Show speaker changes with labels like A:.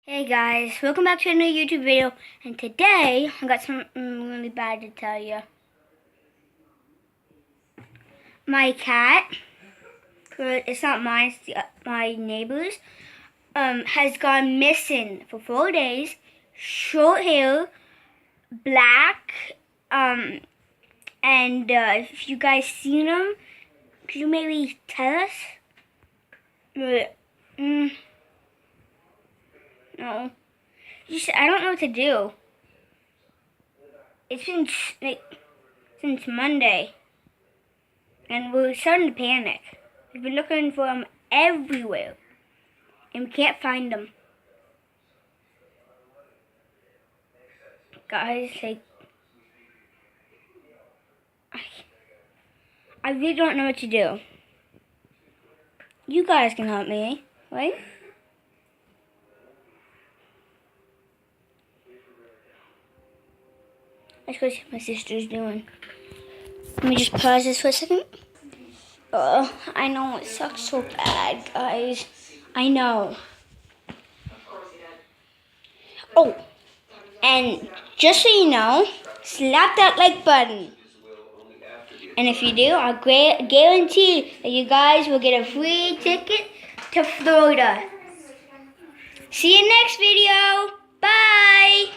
A: Hey guys, welcome back to another YouTube video, and today I got something really bad to tell you. My cat, it's not mine, it's my neighbor's, has gone missing for 4 days. Short hair, black, and if you guys seen him, could you maybe tell us? No. I don't know what to do. It's been since Monday, and we're starting to panic. We've been looking for him everywhere, and we can't find him. Guys, I really don't know what to do. You guys can help me, right? Let's go see what my sister's doing. Let me just pause this for a second. I know it sucks so bad, guys. I know. Oh, and just so you know, slap that like button. And if you do, I'll guarantee that you guys will get a free ticket to Florida. See you next video. Bye.